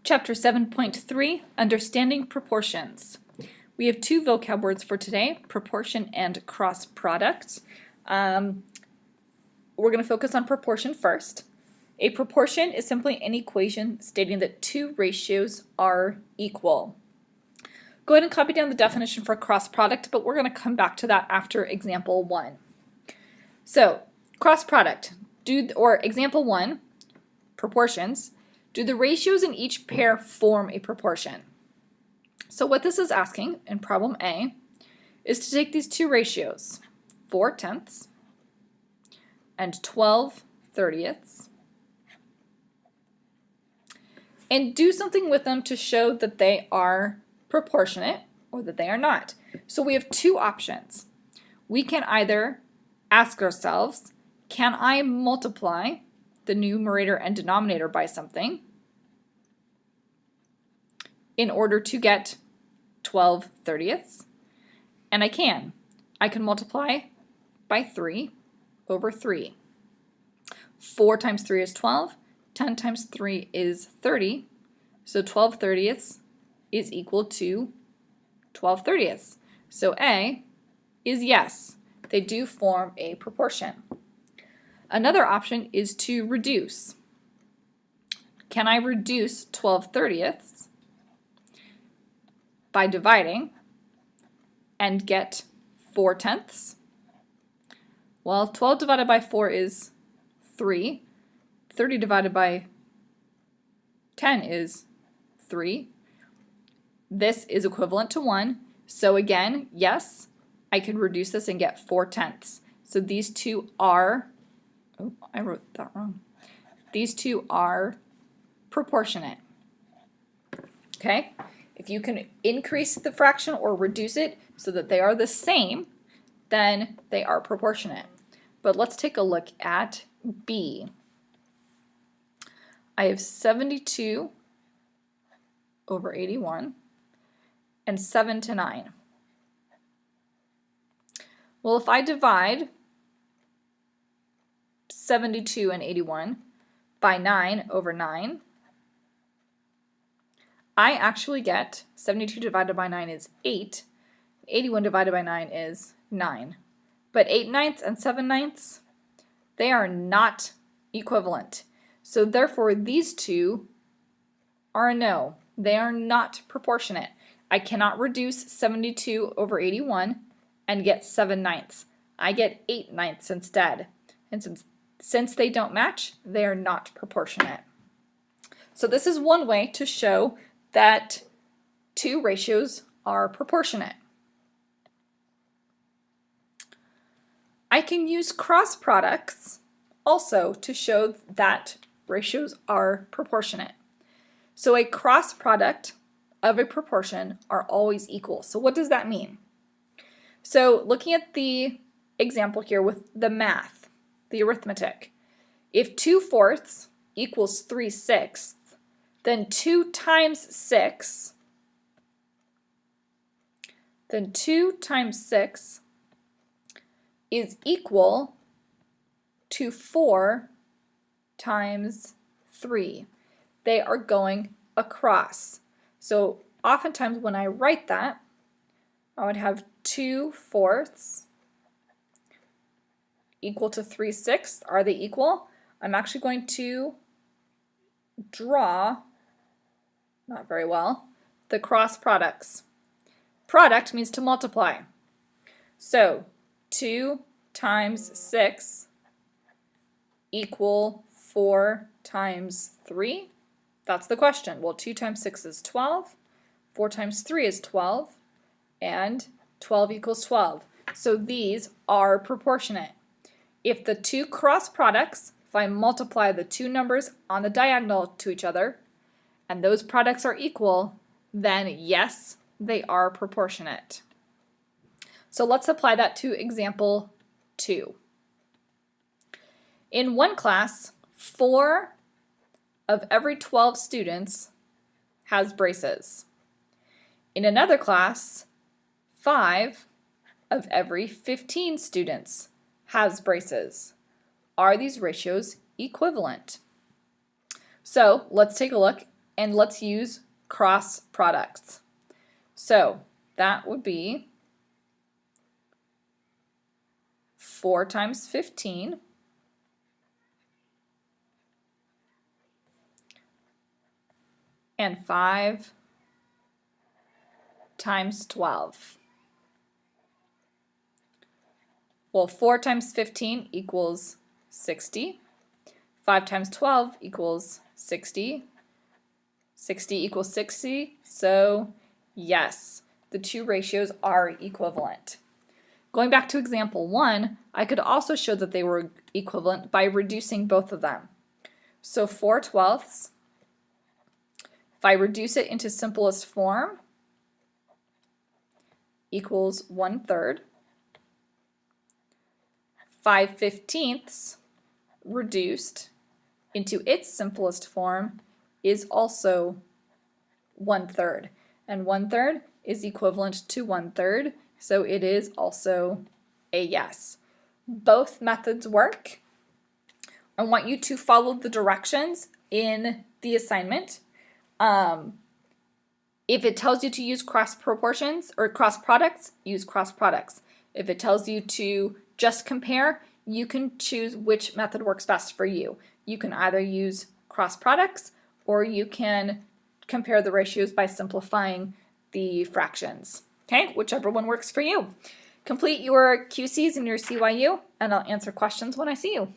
Chapter 7.3, Understanding Proportions. We have two vocab words for today, proportion and cross product. We're going to focus on proportion first. A proportion is simply an equation stating that two ratios are equal. Go ahead and copy down the definition for cross product, but we're going to come back to that after example 1. So, cross product, example 1, proportions. Do the ratios in each pair form a proportion? So what this is asking in problem A is to take these two ratios, 4/10 and 12/30, and do something with them to show that they are proportionate or that they are not. So we have two options. We can either ask ourselves, can I multiply the numerator and denominator by something in order to get 12/30? And I can. I can multiply by 3 over 3. 4 times 3 is 12. 10 times 3 is 30. So 12/30 is equal to 12/30. So A is yes, they do form a proportion. Another option is to reduce. Can I reduce 12/30 by dividing and get 4/10? Well, 12 divided by 4 is 3. 30 divided by 10 is 3. This is equivalent to 1. So again, yes, I can reduce this and get 4/10. So these two are, oh, I wrote that wrong. These two are proportionate. Okay? If you can increase the fraction or reduce it so that they are the same, then they are proportionate. But let's take a look at B. I have 72 over 81 and 7 to 9. Well, if I divide 72 and 81 by 9 over 9, I actually get 72 divided by 9 is 8. 81 divided by 9 is 9. But 8/9 and 7/9, they are not equivalent. So therefore, these two are a no. They are not proportionate. I cannot reduce 72 over 81 and get 7/9. I get 8/9 instead. And since they don't match, they are not proportionate. So this is one way to show that two ratios are proportionate. I can use cross products also to show that ratios are proportionate. So a cross product of a proportion are always equal. So what does that mean? So looking at the example here with the math, the arithmetic, if 2/4 equals 3/6, then 2 times 6 is equal to 4 times 3. They are going across. So oftentimes when I write that, I would have 2/4 equal to 3/6. Are they equal? I'm actually going to draw, not very well, the cross products. Product means to multiply. So 2 times 6 equal 4 times 3? That's the question. Well, 2 times 6 is 12, 4 times 3 is 12, and 12 equals 12. So these are proportionate. If the two cross products, if I multiply the two numbers on the diagonal to each other, and those products are equal, then yes, they are proportionate. So let's apply that to example 2. In one class, 4 of every 12 students has braces. In another class, 5 of every 15 students has braces. Are these ratios equivalent? So let's take a look and let's use cross products. So that would be 4 times 15 and 5 times 12. Well, 4 times 15 equals 60. 5 times 12 equals 60. 60 equals 60. So yes, the two ratios are equivalent. Going back to example 1, I could also show that they were equivalent by reducing both of them. So 4/12, if I reduce it into simplest form, equals 1/3. 5/15 reduced into its simplest form is also 1/3. And 1/3 is equivalent to 1/3, so it is also a yes. Both methods work. I want you to follow the directions in the assignment. If it tells you to use cross proportions or cross products, use cross products. If it tells you to just compare, you can choose which method works best for you. You can either use cross products or you can compare the ratios by simplifying the fractions. Okay, whichever one works for you. Complete your QCs and your CYU, and I'll answer questions when I see you.